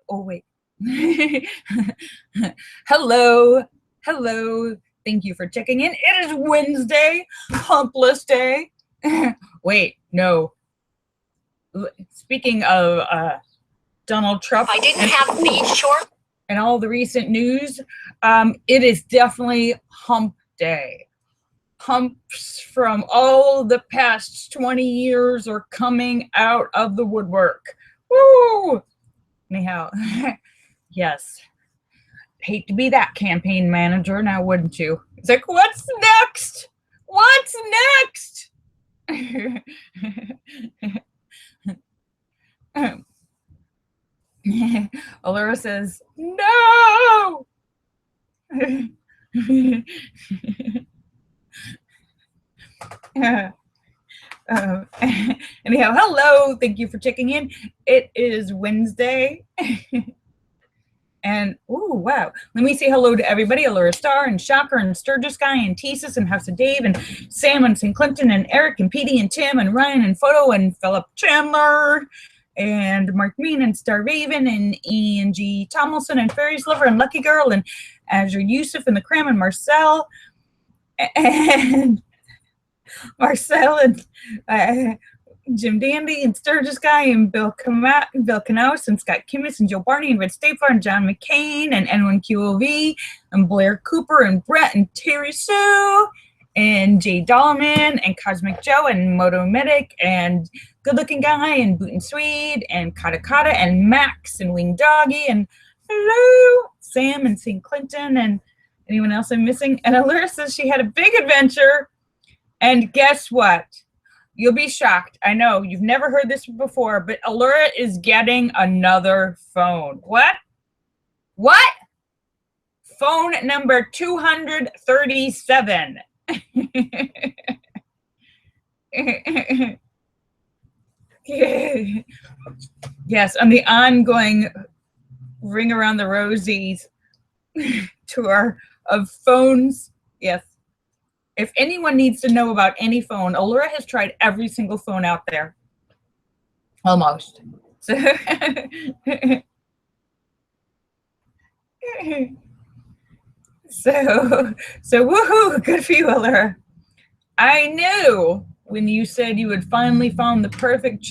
Oh, wait. Hello. Hello. Thank you for checking in. It is Wednesday, humpless day. Wait, no. Speaking of Donald Trump. I didn't have these short. And all the recent news, it is definitely hump day. Humps from all the past 20 years are coming out of the woodwork. Woo! Anyhow, yes. Hate to be that campaign manager now, wouldn't you? It's like, what's next? What's next? Allura says, no! Anyhow, hello. Thank you for checking in. It is Wednesday. And, oh, wow. Let me say hello to everybody. Allura Star and Shocker and Sturgis Guy and Tesis and House of Dave and Sam and St. Clinton and Eric and Petey and Tim and Ryan and Photo and Philip Chandler and Mark Mean and Star Raven and Angie Tomlinson and Fairy's Lover and Lucky Girl and Azure Yusuf and the Cram and Marcel and Jim Dandy and Sturgis Guy and Bill Canos and Scott Kimmis and Joe Barney and Red Stapler and John McCain and N1QOV and Blair Cooper and Brett and Terry Sue and Jay Dahlman and Cosmic Joe and Moto Medic and Good Looking Guy and Boot and Swede and Kata Kata and Max and Wing Doggy and hello Sam and St. Clinton and anyone else I'm missing. And Allura says she had a big adventure. And guess what? You'll be shocked. I know you've never heard this before, but Allura is getting another phone. What? What? Phone number 237. Yes, on the ongoing Ring Around the Rosies tour of phones. Yes. If anyone needs to know about any phone, Allura has tried every single phone out there. Almost. So, woohoo, good for you, Allura. I knew when you said you had finally found the perfect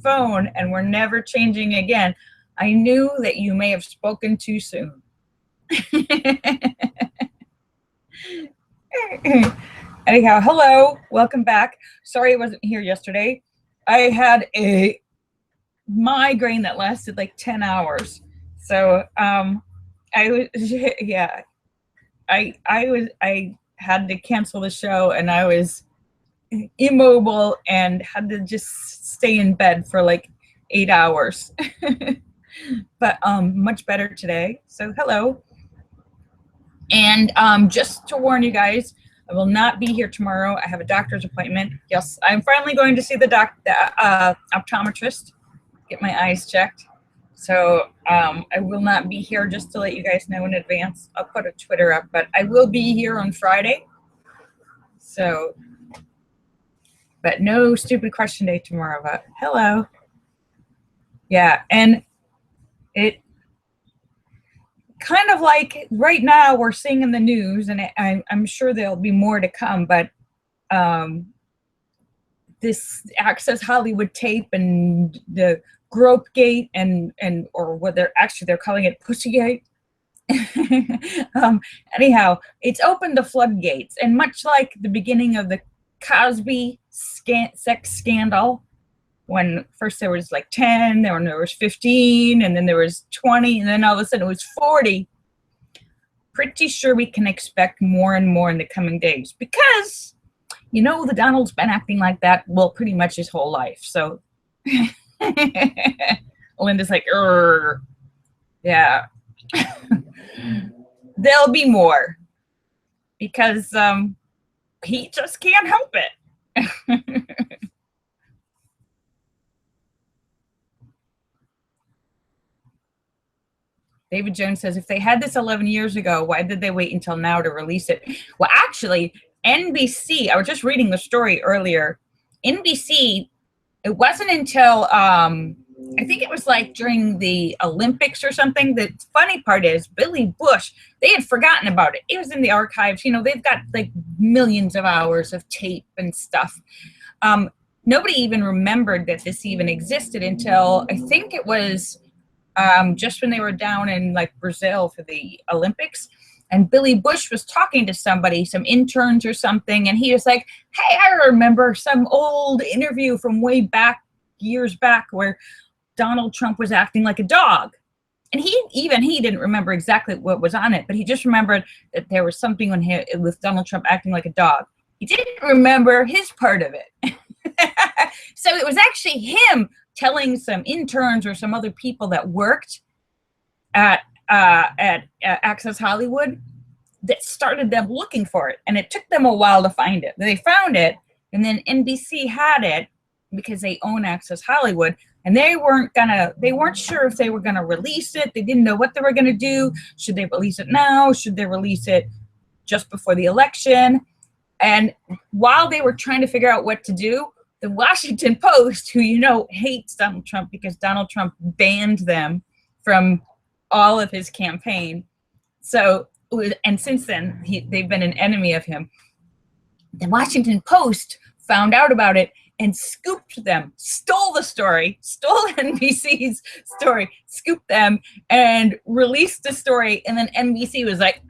phone and we're never changing again, I knew that you may have spoken too soon. Anyhow, hello, welcome back. Sorry I wasn't here yesterday. I had a migraine that lasted like 10 hours. So I had to cancel the show and I was immobile and had to just stay in bed for like 8 hours. But much better today. So hello. And just to warn you guys, I will not be here tomorrow. I have a doctor's appointment. Yes, I'm finally going to see the optometrist, get my eyes checked. So I will not be here, just to let you guys know in advance. I'll put a Twitter up, but I will be here on Friday. So, but no stupid question day tomorrow, but hello. Yeah, and it kind of like right now we're seeing in the news, and I'm sure there'll be more to come, but this Access Hollywood tape and the Grope Gate and or what they're calling it Pussygate. Anyhow, it's opened the floodgates, and much like the beginning of the Cosby sex scandal, when first there was like 10, then there was 15, and then there was 20, and then all of a sudden it was 40. Pretty sure we can expect more and more in the coming days because, you know, the Donald's been acting like that, well, pretty much his whole life. So Linda's like, yeah. There'll be more because he just can't help it. David Jones says, if they had this 11 years ago, why did they wait until now to release it? Well, actually, NBC, I was just reading the story earlier. NBC, it wasn't until I think it was like during the Olympics or something. The funny part is Billy Bush, they had forgotten about it. It was in the archives. You know, they've got like millions of hours of tape and stuff. Nobody even remembered that this even existed until I think it was just when they were down in like Brazil for the Olympics. And Billy Bush was talking to somebody, some interns or something, and he was like, hey, I remember some old interview from way back, years back, where Donald Trump was acting like a dog. And he didn't remember exactly what was on it, but he just remembered that there was something on here with Donald Trump acting like a dog. He didn't remember his part of it. So it was actually him telling some interns or some other people that worked at Access Hollywood that started them looking for it. And it took them a while to find it. They found it, and then NBC had it because they own Access Hollywood. And they weren't sure if they were going to release it. They didn't know what they were going to do. Should they release it now? Should they release it just before the election? And while they were trying to figure out what to do, the Washington Post, who, you know, hates Donald Trump because Donald Trump banned them from all of his campaign. So, and since then, they've been an enemy of him. The Washington Post found out about it and scooped them, stole the story, stole NBC's story, scooped them, and released the story. And then NBC was like,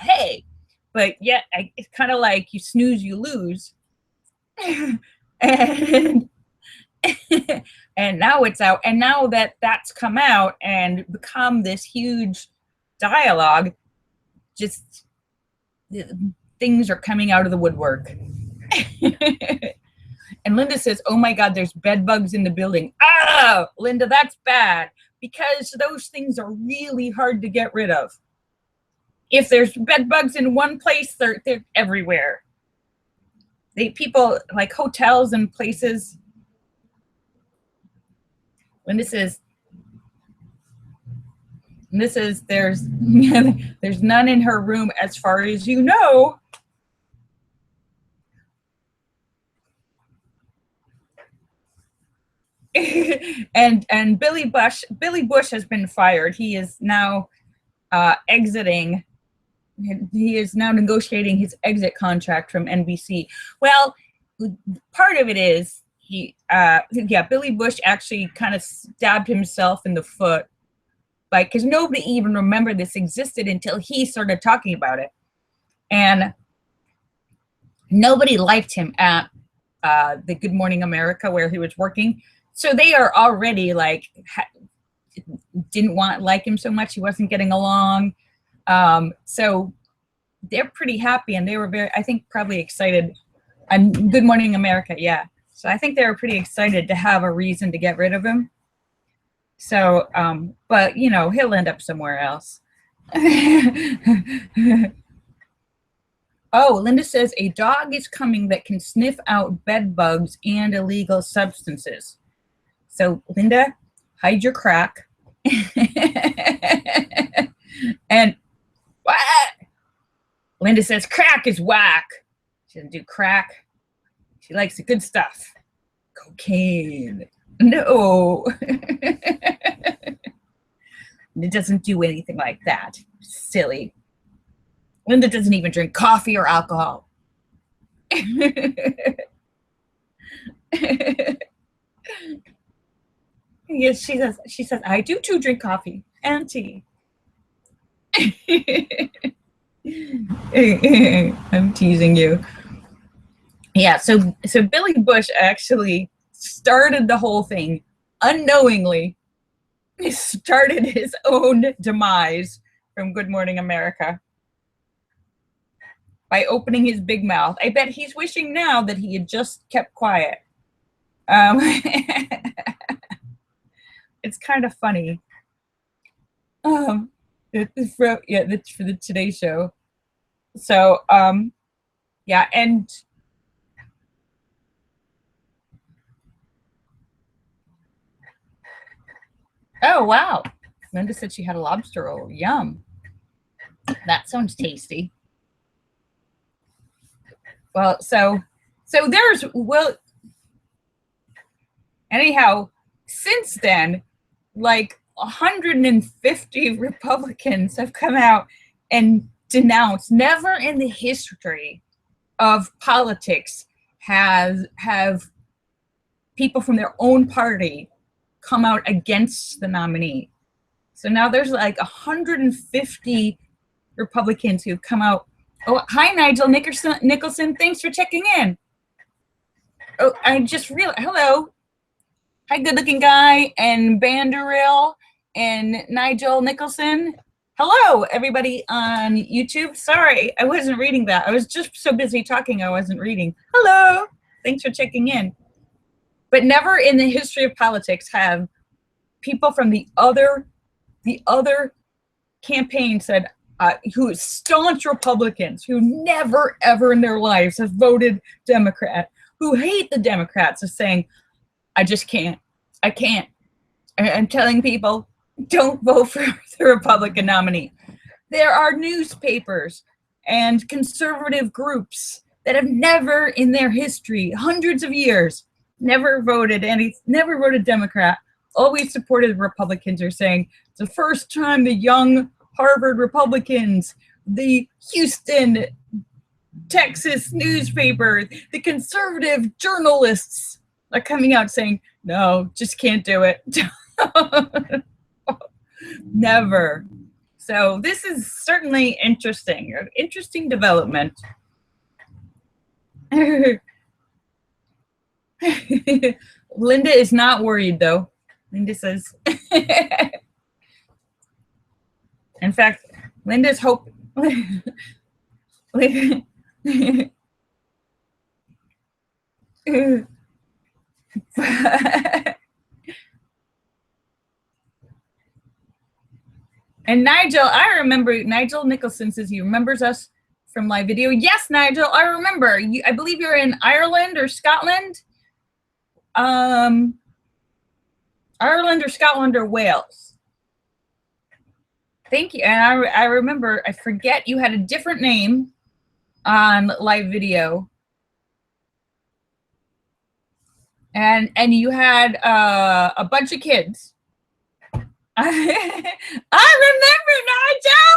hey. But yet, it's kind of like you snooze, you lose. and and now it's out. And now that that's come out and become this huge dialogue, just things are coming out of the woodwork. And Linda says, oh my God, there's bed bugs in the building. Oh, Linda, that's bad, because those things are really hard to get rid of. If there's bed bugs in one place, they're everywhere. People like hotels and places. Linda says, there's none in her room as far as you know. and Billy Bush has been fired. He is now exiting. He is now negotiating his exit contract from NBC. Well, part of it is Billy Bush actually kind of stabbed himself in the foot, like, because nobody even remembered this existed until he started talking about it, and nobody liked him at the Good Morning America where he was working. So they are already like didn't like him so much. He wasn't getting along. So they're pretty happy, and they were very, I think, probably excited. And Good Morning America, yeah. So I think they were pretty excited to have a reason to get rid of him. So, but you know, he'll end up somewhere else. Oh, Linda says a dog is coming that can sniff out bed bugs and illegal substances. So Linda, hide your crack. And what? Linda says crack is whack. She doesn't do crack. She likes the good stuff. Cocaine. No. It doesn't do anything like that. Silly. Linda doesn't even drink coffee or alcohol. Yes, she says, I do too drink coffee and tea. I'm teasing you. Yeah, so Billy Bush actually started the whole thing unknowingly. He started his own demise from Good Morning America by opening his big mouth. I bet he's wishing now that he had just kept quiet. It's kind of funny. It's for the Today Show. So, yeah, and oh, wow. Linda said she had a lobster roll. Yum. That sounds tasty. Well, so anyhow, since then, like 150 Republicans have come out and denounced. Never in the history of politics have people from their own party come out against the nominee. So now there's like 150 Republicans who've come out. Oh, hi, Nigel Nicholson. Thanks for checking in. Oh, I just realized. Hello. Hi, good-looking guy and Banderil and Nigel Nicholson. Hello, everybody on YouTube. Sorry, I wasn't reading that. I was just so busy talking, I wasn't reading. Hello. Thanks for checking in. But never in the history of politics have people from the other campaign said, who is staunch Republicans, who never ever in their lives have voted Democrat, who hate the Democrats, is saying, I just can't. I can't. I'm telling people, don't vote for the Republican nominee. There are newspapers and conservative groups that have never in their history, hundreds of years, never voted Democrat, always supported Republicans, are saying it's the first time the young Harvard Republicans, the Houston, Texas newspaper, the conservative journalists are coming out saying, no, just can't do it. Never. So this is certainly interesting, an interesting development. Linda is not worried though. Linda says, in fact, Linda's hope. And Nigel, I remember, Nigel Nicholson says he remembers us from live video. Yes, Nigel, I remember. I believe you're in Ireland or Scotland. Ireland or Scotland or Wales. Thank you. And I remember, I forget, you had a different name on live video. And you had a bunch of kids. I remember, Nigel.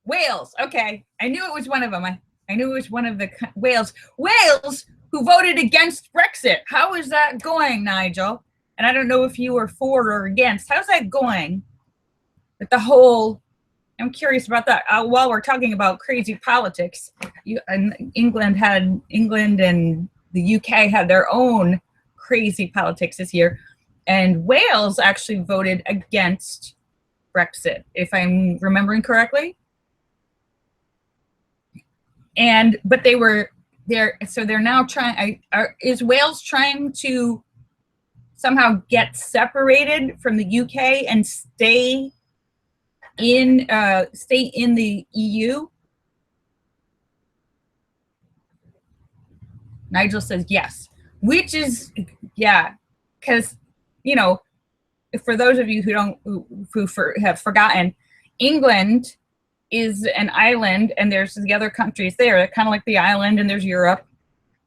Wales. Okay. I knew it was one of them. I knew it was one of the Wales. Wales, who voted against Brexit. How is that going, Nigel? And I don't know if you were for or against. How's that going? With the whole, I'm curious about that. While we're talking about crazy politics, England and the UK had their own crazy politics this year, and Wales actually voted against Brexit, if I'm remembering correctly. But they were there, so they're now trying. Is Wales trying to somehow get separated from the UK and stay in the EU? Nigel says yes, which is, yeah, because, you know, for those of you who have forgotten, England is an island, and there's the other countries there, kind of like the island, and there's Europe.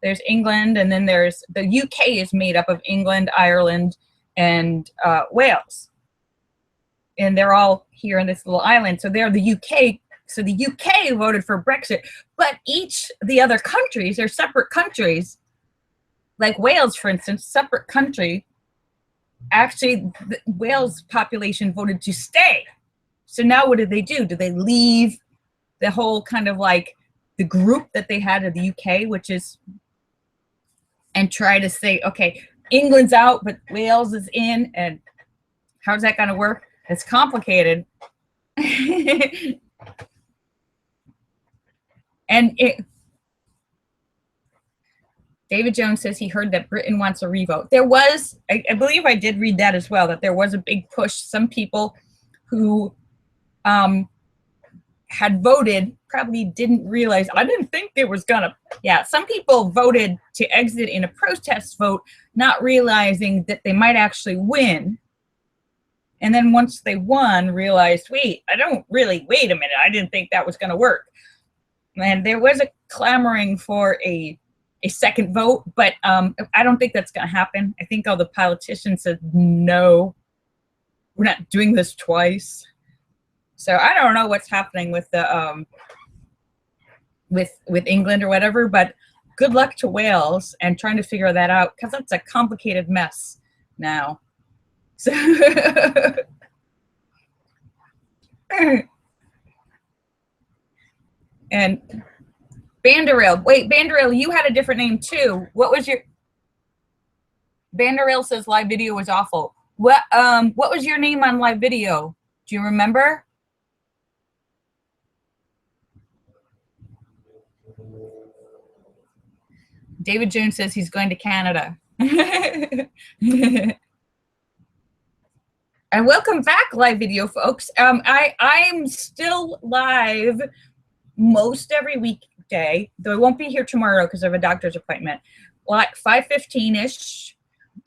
There's England, and then there's the UK is made up of England, Ireland, and Wales. And they're all here in this little island. So they're the UK. So the UK voted for Brexit, but the other countries are separate countries. Like Wales, for instance, separate country. Actually, the Wales population voted to stay. So now what do? Do they leave the whole kind of like the group that they had of the UK, which is, and try to say, okay, England's out, but Wales is in, and how's that going to work? It's complicated. And David Jones says he heard that Britain wants a revote. There was, I believe I did read that as well, that there was a big push. Some people who had voted probably didn't realize, I didn't think there was gonna, yeah, some people voted to exit in a protest vote, not realizing that they might actually win. And then once they won, realized, wait a minute, I didn't think that was gonna work. And there was a clamoring for a a second vote, but I don't think that's going to happen. I think all the politicians said, no, we're not doing this twice. So I don't know what's happening with the with England or whatever, but good luck to Wales and trying to figure that out, because that's a complicated mess now. So and Banderail, wait, Banderail, you had a different name too. What was your Banderail says live video was awful. What was your name on live video? Do you remember? David Jones says he's going to Canada. And welcome back, live video folks. I'm still live most every weekday, though I won't be here tomorrow because I have a doctor's appointment, like 5:15ish,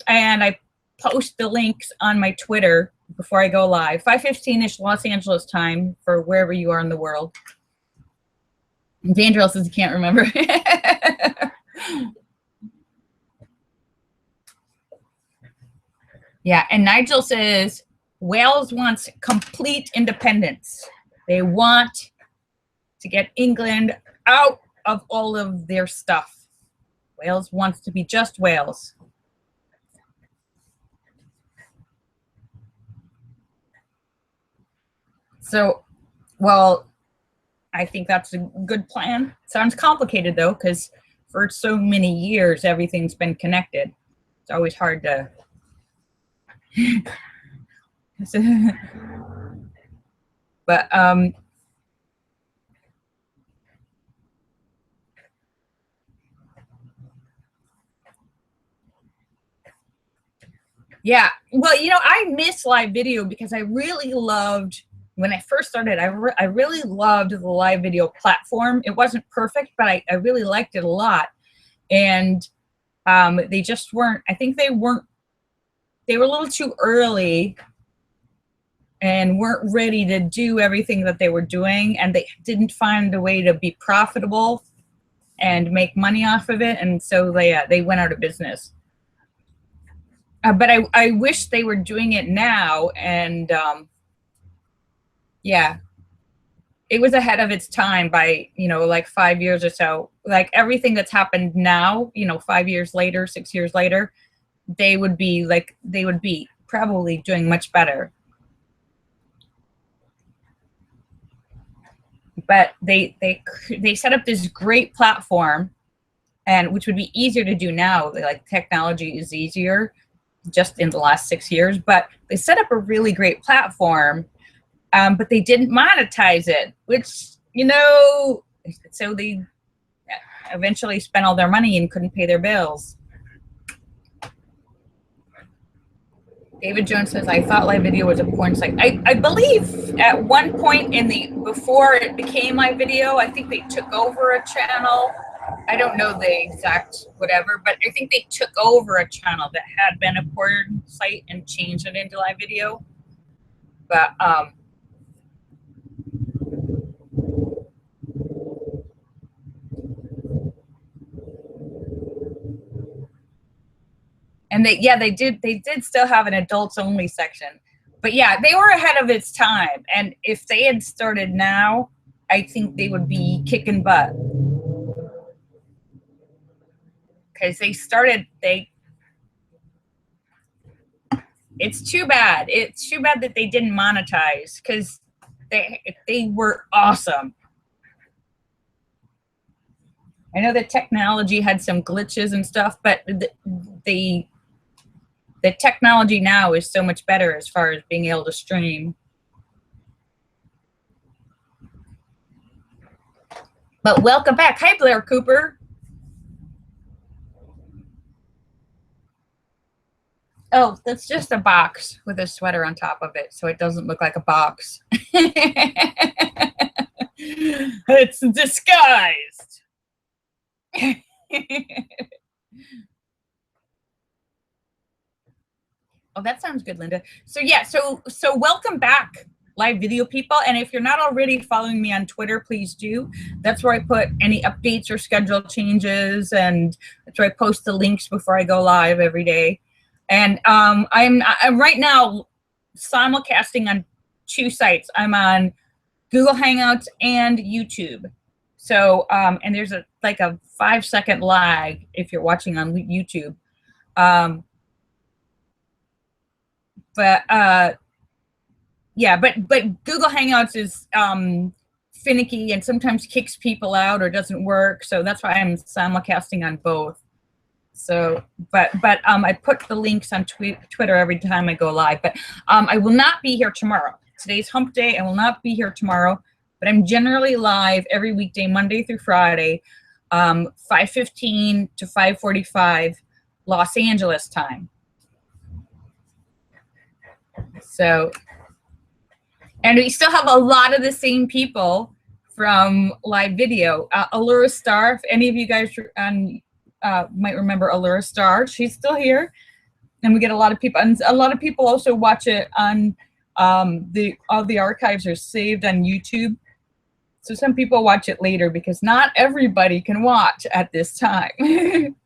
and I post the links on my Twitter before I go live. 5:15ish Los Angeles time for wherever you are in the world. Vandrell says he can't remember. Yeah, and Nigel says Wales wants complete independence. They want to get England out of all of their stuff. Wales wants to be just Wales. So, well, I think that's a good plan. Sounds complicated though, because for so many years everything's been connected. It's always hard to but yeah, well, you know, I miss live video because I really loved, when I first started, I really loved the live video platform. It wasn't perfect, but I really liked it a lot. And they just weren't, I think they were a little too early and weren't ready to do everything that they were doing, and they didn't find a way to be profitable and make money off of it, and so they went out of business. But I wish they were doing it now, and yeah, it was ahead of its time by, you know, like 5 years or so. Like everything that's happened now, you know, 5 years later, 6 years later, they would be probably doing much better. But they set up this great platform, and which would be easier to do now. Like technology is easier just in the last 6 years, but they set up a really great platform, but they didn't monetize it, which, you know, so they eventually spent all their money and couldn't pay their bills. David Jones says, I thought live video was a porn site. I believe at one point before it became live video, I think they took over a channel. I don't know the exact whatever, but I think they took over a channel that had been a porn site and changed it into live video. But and they did still have an adults only section. But yeah, they were ahead of its time. And if they had started now, I think they would be kicking butt. Because it's too bad. It's too bad that they didn't monetize, because they were awesome. I know the technology had some glitches and stuff, but the technology now is so much better as far as being able to stream. But welcome back. Hi, Blair Cooper. Oh, that's just a box with a sweater on top of it, so it doesn't look like a box. It's disguised. Oh, that sounds good, Linda. So yeah, so welcome back, live video people. And if you're not already following me on Twitter, please do. That's where I put any updates or schedule changes, and that's where I post the links before I go live every day. And I'm right now simulcasting on 2 sites. I'm on Google Hangouts and YouTube. So, and there's like a 5-second lag if you're watching on YouTube. Yeah, but Google Hangouts is finicky and sometimes kicks people out or doesn't work. So that's why I'm simulcasting on both. So, but I put the links on Twitter every time I go live. But I will not be here tomorrow. Today's hump day. I will not be here tomorrow. But I'm generally live every weekday, Monday through Friday, 5:15 to 5:45 Los Angeles time. So, and we still have a lot of the same people from live video. Allura Star, if any of you guys might remember Allura Star, she's still here. And we get a lot of people, and a lot of people also watch it on all the archives are saved on YouTube. So some people watch it later because not everybody can watch at this time.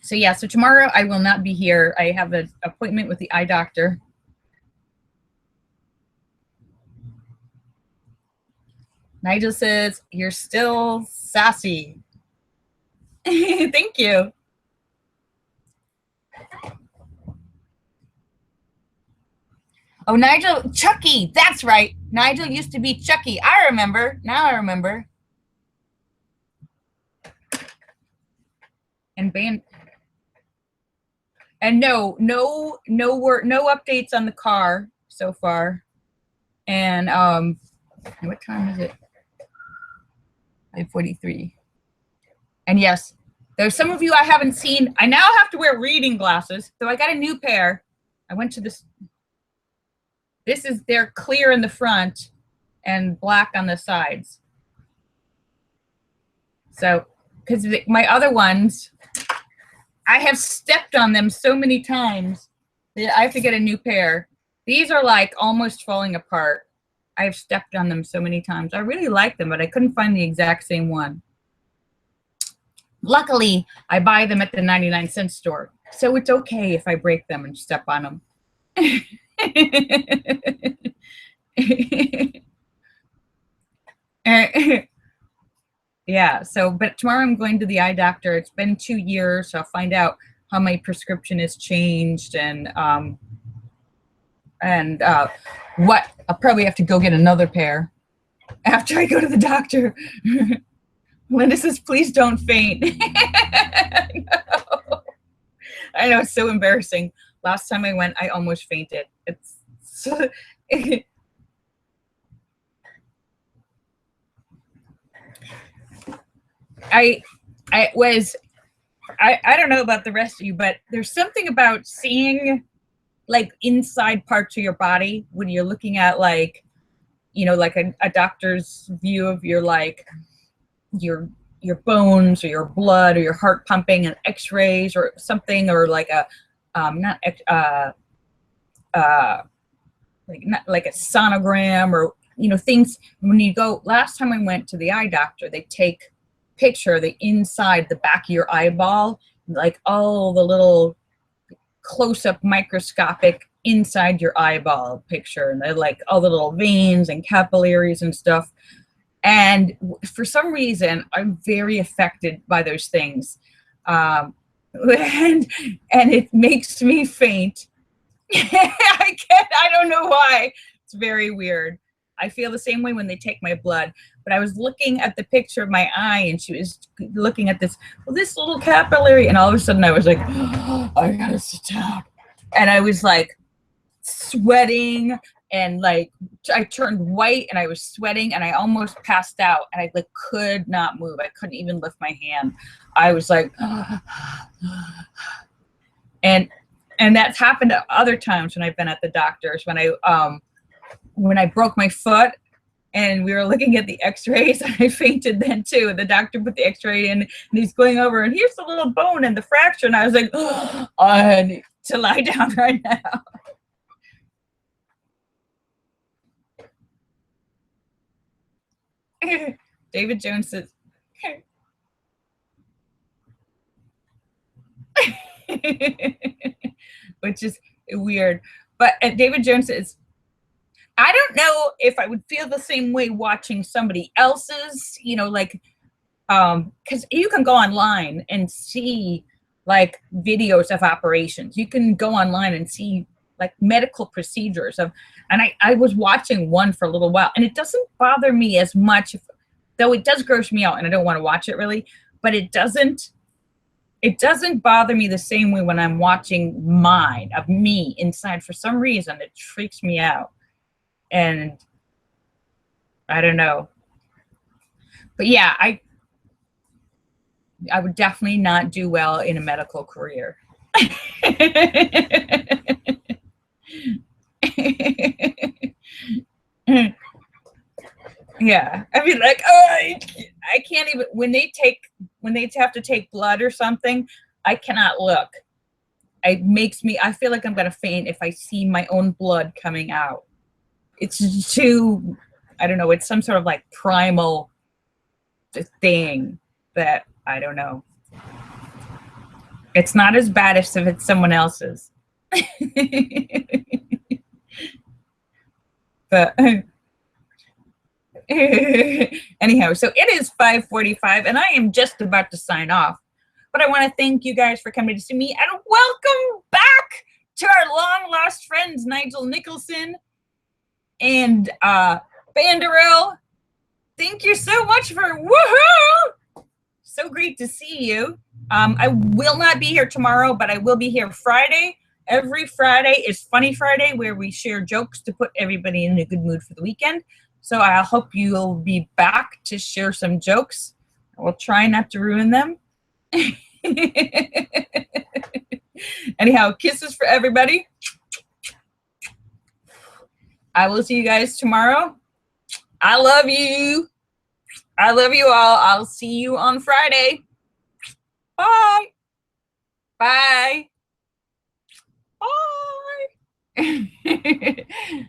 So yeah, so tomorrow I will not be here. I have an appointment with the eye doctor. Nigel says, you're still sassy. Thank you. Oh, Nigel, Chucky, that's right. Nigel used to be Chucky. I remember, now I remember. And no updates on the car so far. And what time is it? 5:43. And yes, there's some of you I haven't seen. I now have to wear reading glasses. So I got a new pair. I went to this. They're clear in the front and black on the sides. So, because my other ones, I have stepped on them so many times that I have to get a new pair. These are like almost falling apart. I've stepped on them so many times. I really like them, but I couldn't find the exact same one. Luckily, I buy them at the 99-cent store. So it's okay if I break them and step on them. Yeah, so, but tomorrow I'm going to the eye doctor. It's been 2 years, so I'll find out how my prescription has changed and what I'll probably have to go get another pair after I go to the doctor. Linda says, please don't faint. I know, it's so embarrassing. Last time I went, I almost fainted. It's so I don't know about the rest of you, but there's something about seeing like inside parts of your body when you're looking at like, you know, like a doctor's view of your like your bones or your blood or your heart pumping and x-rays or something, or like a not like a sonogram, or you know, things when you go. Last time I went to the eye doctor, they take picture the inside the back of your eyeball, like all the little close-up microscopic inside your eyeball picture, and they're like all the little veins and capillaries and stuff. And for some reason I'm very affected by those things, and it makes me faint. I don't know why. It's very weird. I feel the same way when they take my blood. But I was looking at the picture of my eye, and she was looking at this little capillary, and all of a sudden I was like, oh, I gotta sit down. And I was like sweating, and like I turned white, and I was sweating, and I almost passed out, and I like could not move. I couldn't even lift my hand. I was like, and that's happened at other times when I've been at the doctor's, when I broke my foot and we were looking at the x-rays, and I fainted then too. The doctor put the x-ray in, and he's going over, and here's the little bone and the fracture. And I was like, oh, I need to lie down right now. David Jones says, which is weird. But David Jones says, I don't know if I would feel the same way watching somebody else's, you know, like, because you can go online and see like videos of operations. You can go online and see like medical procedures of, and I was watching one for a little while, and it doesn't bother me as much, though it does gross me out, and I don't want to watch it really, but it doesn't bother me the same way when I'm watching mine, of me inside. For some reason, it freaks me out. And I don't know. But yeah, I would definitely not do well in a medical career. Yeah. I mean, like, oh, I can't even, when they have to take blood or something, I cannot look. It makes me, I feel like I'm going to faint if I see my own blood coming out. It's too, I don't know, it's some sort of like primal thing that I don't know. It's not as bad as if it's someone else's. But anyhow, so it is 5:45 and I am just about to sign off. But I want to thank you guys for coming to see me, and welcome back to our long lost friends, Nigel Nicholson and Banderell. Thank you so much for woohoo! So great to see you. I will not be here tomorrow, but I will be here Friday. Every Friday is Funny Friday, where we share jokes to put everybody in a good mood for the weekend. So I hope you'll be back to share some jokes. I will try not to ruin them. Anyhow, kisses for everybody. I will see you guys tomorrow. I love you. I love you all. I'll see you on Friday. Bye. Bye. Bye.